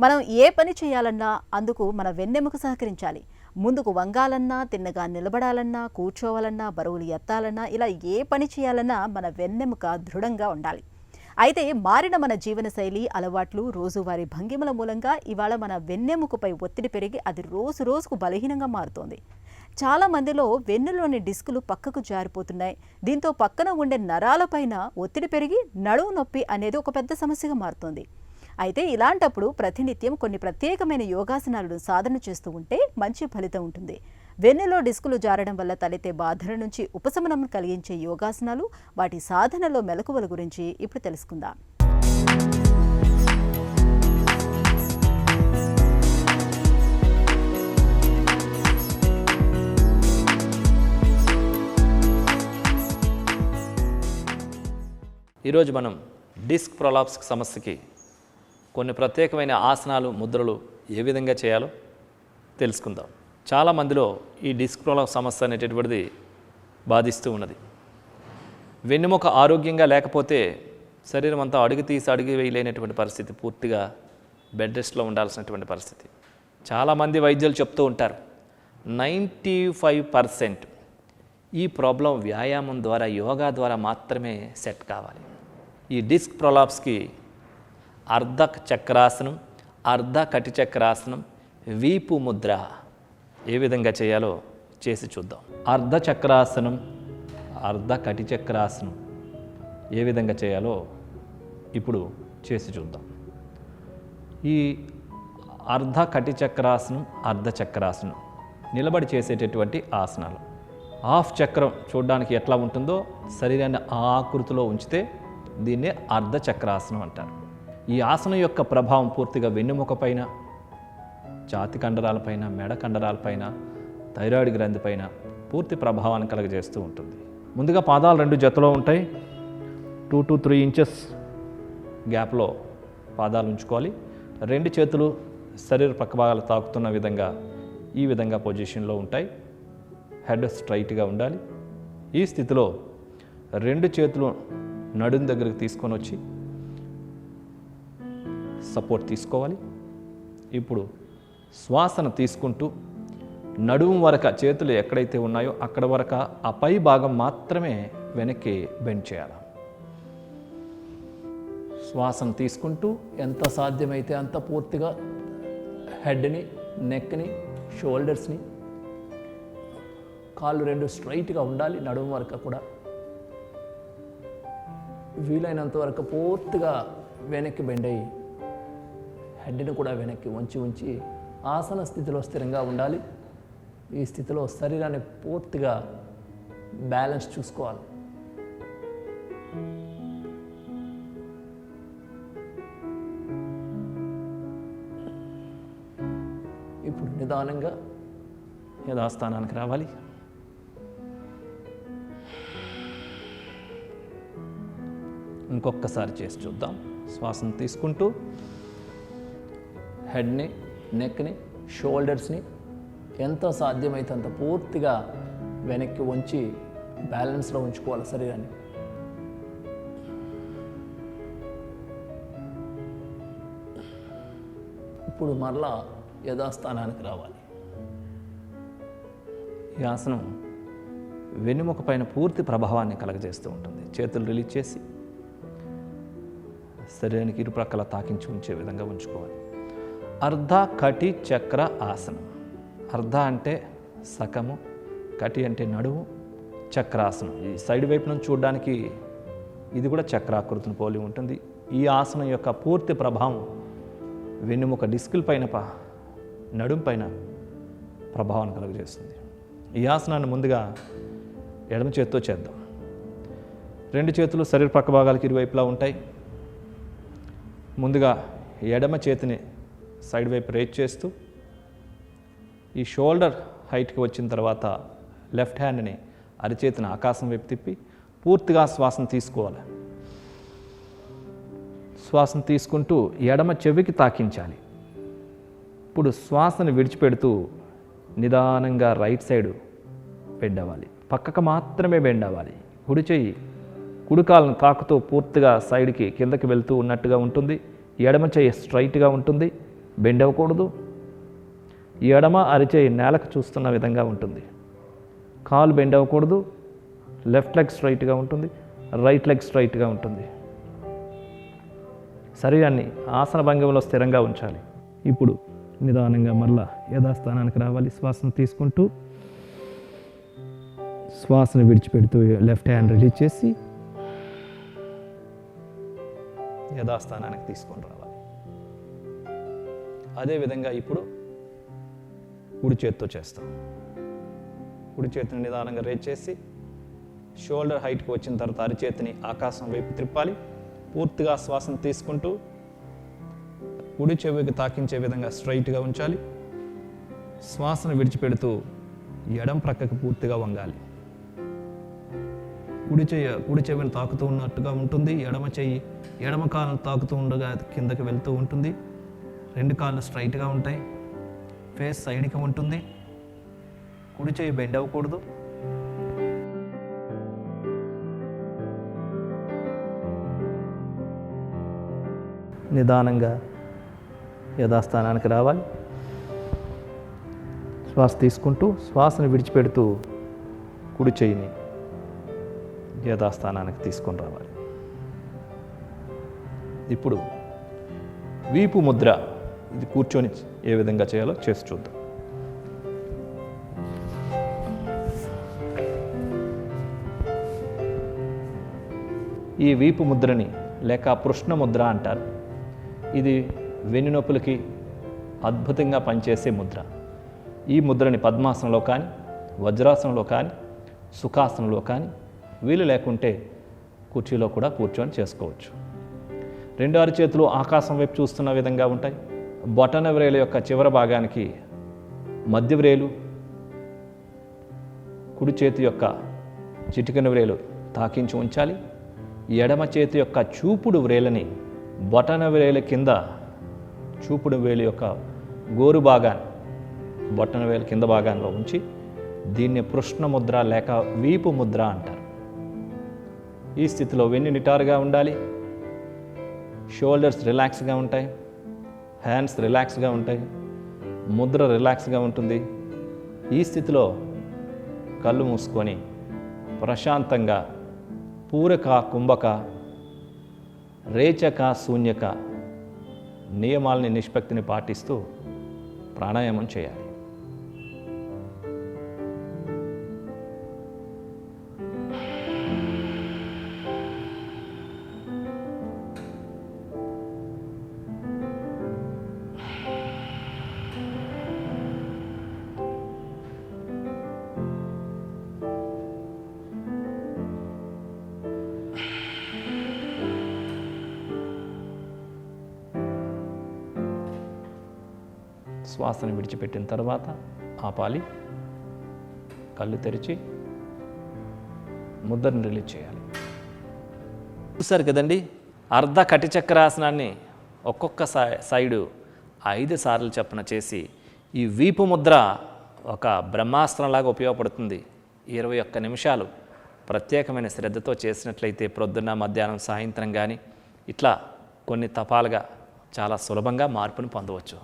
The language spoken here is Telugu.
మనం ఏ పని చేయాలన్నా అందుకు మన వెన్నెముక సహకరించాలి. ముందుకు వంగాలన్నా, తిన్నగా నిలబడాలన్నా, కూర్చోవాలన్నా, బరువులు ఎత్తాలన్నా, ఇలా ఏ పని చేయాలన్నా మన వెన్నెముక దృఢంగా ఉండాలి. అయితే మారిన మన జీవనశైలి, అలవాట్లు, రోజువారీ భంగిమల మూలంగా ఇవాళ మన వెన్నెముకపై ఒత్తిడి పెరిగి అది రోజు రోజుకు బలహీనంగా మారుతోంది. చాలా మందిలో వెన్నులోని డిస్కులు పక్కకు జారిపోతున్నాయి. దీంతో పక్కన ఉండే నరాలపైన ఒత్తిడి పెరిగి నడుము నొప్పి అనేది ఒక పెద్ద సమస్యగా మారుతోంది. అయితే ఇలాంటప్పుడు ప్రతినిత్యం కొన్ని ప్రత్యేకమైన యోగాసనాలను సాధన చేస్తూ ఉంటే మంచి ఫలితం ఉంటుంది. వెన్నులో డిస్కులు జారడం వల్ల తలెత్తే బాధల నుంచి ఉపశమనం కలిగించే యోగాసనాలు, వాటి సాధనలో మెలకువల గురించి ఇప్పుడు తెలుసుకుందాం. ఈరోజు మనం డిస్క్ ప్రొలాప్స్ సమస్యకి కొన్ని ప్రత్యేకమైన ఆసనాలు, ముద్రలు ఏ విధంగా చేయాలో తెలుసుకుందాం. చాలామందిలో ఈ డిస్క్ ప్రొలాప్స్ సమస్య అనేటటువంటిది బాధిస్తూ ఉన్నది. వెన్నెముక ఆరోగ్యంగా లేకపోతే శరీరం అంతా అడుగు తీసి అడుగు వేయలేనటువంటి పరిస్థితి, పూర్తిగా బెడ్ రెస్ట్లో ఉండాల్సినటువంటి పరిస్థితి. చాలామంది వైద్యులు చెప్తూ ఉంటారు 95% ఈ ప్రాబ్లం వ్యాయామం ద్వారా, యోగా ద్వారా మాత్రమే సెట్ కావాలి. ఈ డిస్క్ ప్రొలాప్స్కి అర్ధ చక్రాసనం, అర్ధ కటి చక్రాసనం, వీపు ముద్ర ఏ విధంగా చేయాలో చేసి చూద్దాం. అర్ధ చక్రాసనం, అర్ధ కటి చక్రాసనం ఏ విధంగా చేయాలో ఇప్పుడు చేసి చూద్దాం. ఈ అర్ధ కటి చక్రాసనం, అర్ధ చక్రాసనం నిలబడి చేసేటటువంటి ఆసనాలు. హాఫ్ చక్రం చూడడానికి ఎట్లా ఉంటుందో శరీరాన్ని ఆ ఆకృతిలో ఉంచితే దీన్నే అర్ధ చక్రాసనం అంటారు. ఈ ఆసనం యొక్క ప్రభావం పూర్తిగా వెన్నెముక పైన, ఛాతీ కండరాలపైన, మెడ కండరాలపైన, థైరాయిడ్ గ్రంథి పైన పూర్తి ప్రభావాన్ని కలుగజేస్తూ ఉంటుంది. ముందుగా పాదాలు 2 జతలో ఉంటాయి. 2 to 3 ఇంచెస్ గ్యాప్లో పాదాలు ఉంచుకోవాలి. 2 చేతులు శరీర పక్క భాగాలు తాకుతున్న విధంగా ఈ విధంగా పొజిషన్లో ఉంటాయి. హెడ్ స్ట్రైట్గా ఉండాలి. ఈ స్థితిలో 2 చేతులు నడుం దగ్గరకు తీసుకొని వచ్చి సపోర్ట్ తీసుకోవాలి. ఇప్పుడు శ్వాసను తీసుకుంటూ నడుము వరకు చేతులు ఎక్కడైతే ఉన్నాయో అక్కడ వరకు ఆ పై భాగం మాత్రమే వెనక్కి బెండ్ చేయాలి. శ్వాసను తీసుకుంటూ ఎంత సాధ్యమైతే అంత పూర్తిగా హెడ్ని, నెక్ని, షోల్డర్స్ని, కాళ్ళు 2 స్ట్రైట్గా ఉండాలి. నడుము వరకు కూడా వీలైనంత వరకు పూర్తిగా వెనక్కి బెండ్ అయ్యి హెడ్ని కూడా వెనక్కి ఉంచి ఆసన స్థితిలో స్థిరంగా ఉండాలి. ఈ స్థితిలో శరీరాన్ని పూర్తిగా బ్యాలెన్స్ చూసుకోవాలి. ఇప్పుడు నిదానంగా యథాస్థానానికి రావాలి. ఇంకొకసారి చేసి చూద్దాం. శ్వాసను తీసుకుంటూ హెడ్ని, నెక్ని, షోల్డర్స్ని ఎంత సాధ్యమైతే అంత పూర్తిగా వెనక్కి ఉంచి బ్యాలెన్స్లో ఉంచుకోవాలి శరీరాన్ని. ఇప్పుడు మరలా యథాస్థానానికి రావాలి. ఈ ఆసనం వెన్నెముక పైన పూర్తి ప్రభావాన్ని కలగజేస్తూ ఉంటుంది. చేతులు రిలీజ్ చేసి శరీరానికి ఇరుప్రక్కల తాకించి ఉంచే విధంగా ఉంచుకోవాలి. అర్ధ కటి చక్ర ఆసనం. అర్ధ అంటే సగము, కటి అంటే నడుము, చక్రాసనం. ఈ సైడ్ వైపు నుంచి చూడడానికి ఇది కూడా చక్రాకృతిని పోలి ఉంటుంది. ఈ ఆసనం యొక్క పూర్తి ప్రభావం వెన్నెముక డిస్కుల పైన, నడుము పైన ప్రభావాన్ని కలుగజేస్తుంది. ఈ ఆసనాన్ని ముందుగా ఎడమ చేతితో చేద్దాం. 2 చేతులు శరీర పక్క భాగాలకు ఇరువైపులా ఉంటాయి. ముందుగా ఎడమ చేతిని సైడ్ వైపు రేజ్ చేస్తూ ఈ షోల్డర్ హైట్కి వచ్చిన తర్వాత లెఫ్ట్ హ్యాండ్ని అరిచేతిని ఆకాశం వైపు తిప్పి పూర్తిగా శ్వాసను తీసుకోవాలి. శ్వాసను తీసుకుంటూ ఎడమ చెవికి తాకించాలి. ఇప్పుడు శ్వాసను విడిచిపెడుతూ నిదానంగా రైట్ సైడ్ బెండ్ అవ్వాలి. పక్కకు మాత్రమే బెండ్ అవ్వాలి. కుడి చెయ్యి కుడికాలను తాకుతూ పూర్తిగా సైడ్కి కిందకి వెళ్తూ ఉన్నట్టుగా ఉంటుంది. ఎడమ చెయ్యి స్ట్రైట్గా ఉంటుంది. బెండ్ అవ్వకూడదు. ఎడమ అరిచేయి నేలకు చూస్తున్న విధంగా ఉంటుంది. కాలు బెండ్ అవ్వకూడదు. లెఫ్ట్ లెగ్ స్ట్రైట్గా ఉంటుంది, రైట్ లెగ్ స్ట్రైట్గా ఉంటుంది. శరీరాన్ని ఆసన భంగిమలో స్థిరంగా ఉంచాలి. ఇప్పుడు నిదానంగా మరలా యథాస్థానానికి రావాలి. శ్వాసను తీసుకుంటూ శ్వాసను విడిచిపెడుతూ లెఫ్ట్ హ్యాండ్ రిలీజ్ చేసి యథాస్థానానికి తీసుకొని రావాలి. అదేవిధంగా ఇప్పుడు కుడి చేత్తో చేస్తాం. కుడి చేతిని నిదానంగా రేజ్ చేసి షోల్డర్ హైట్కి వచ్చిన తర్వాత అరిచేతిని ఆకాశం వైపు త్రిప్పాలి. పూర్తిగా శ్వాసను తీసుకుంటూ కుడి చెవికి తాకించే విధంగా స్ట్రైట్గా ఉంచాలి. శ్వాసను విడిచిపెడుతూ ఎడం ప్రక్కకు పూర్తిగా వంగాలి. కుడి చెవిని తాకుతూ ఉన్నట్టుగా ఉంటుంది. ఎడమ కాళ్ళను తాకుతూ ఉండగా కిందకి వెళ్తూ ఉంటుంది. రెండు కాళ్ళు స్ట్రైట్గా ఉంటాయి. ఫేస్ సైడ్కి ఉంటుంది. కుడి చెయ్యి బెండ్ అవ్వకూడదు. నిదానంగా యథాస్థానానికి రావాలి. శ్వాస తీసుకుంటూ శ్వాసను విడిచిపెడుతూ కుడి చెయ్యిని యథాస్థానానికి తీసుకొని రావాలి. ఇప్పుడు వీపు ముద్ర, ఇది కూర్చొని ఏ విధంగా చేయాలో చేసి చూద్దాం. ఈ వీపు ముద్రని లేక పృష్ణ ముద్ర అంటారు. ఇది వెన్నునొప్పులకి అద్భుతంగా పనిచేసే ముద్ర. ఈ ముద్రని పద్మాసనంలో కానీ, వజ్రాసనంలో కానీ, సుఖాసనంలో కానీ, వీలు లేకుంటే కుర్చీలో కూడా కూర్చొని చేసుకోవచ్చు. రెండు అరిచేతులు ఆకాశం వైపు చూస్తున్న విధంగా ఉంటాయి. బొటన వ్రేలు యొక్క చివరి భాగానికి మధ్య వ్రేలు, కుడి చేతి యొక్క చిటికెన వ్రేలు తాకించి ఉంచాలి. ఎడమ చేతి యొక్క చూపుడు వ్రేలని బొటన వ్రేలు కింద, చూపుడు వేలు యొక్క గోరు భాగాన్ని బొటన వేలు కింద భాగాల్లో ఉంచి దీన్ని పృష్ణ ముద్ర లేక వీపు ముద్ర అంటారు. ఈ స్థితిలో వెన్ను నిటారుగా ఉండాలి. షోల్డర్స్ రిలాక్స్గా ఉంటాయి. హ్యాండ్స్ రిలాక్స్గా ఉంటాయి. ముద్ర రిలాక్స్గా ఉంటుంది. ఈ స్థితిలో కళ్ళు మూసుకొని ప్రశాంతంగా పూరక, కుంభక, రేచక, శూన్యక నియమాలని, నిష్పత్తిని పాటిస్తూ ప్రాణాయామం చేయాలి. శ్వాసను విడిచిపెట్టిన తర్వాత ఆపాలి. కళ్ళు తెరిచి ముద్రను రిలీజ్ చేయాలి. చూసారు కదండి, అర్ధ కటి చక్రాసనాన్ని ఒక్కొక్క సైడు 5 సార్లు చొప్పున చేసి ఈ వీపు ముద్ర ఒక బ్రహ్మాస్త్రంలాగా ఉపయోగపడుతుంది. 21 నిమిషాలు ప్రత్యేకమైన శ్రద్ధతో చేసినట్లయితే ప్రొద్దున్న, మధ్యాహ్నం, సాయంత్రం కానీ ఇట్లా కొన్ని తపాలుగా చాలా సులభంగా మార్పుని పొందవచ్చు.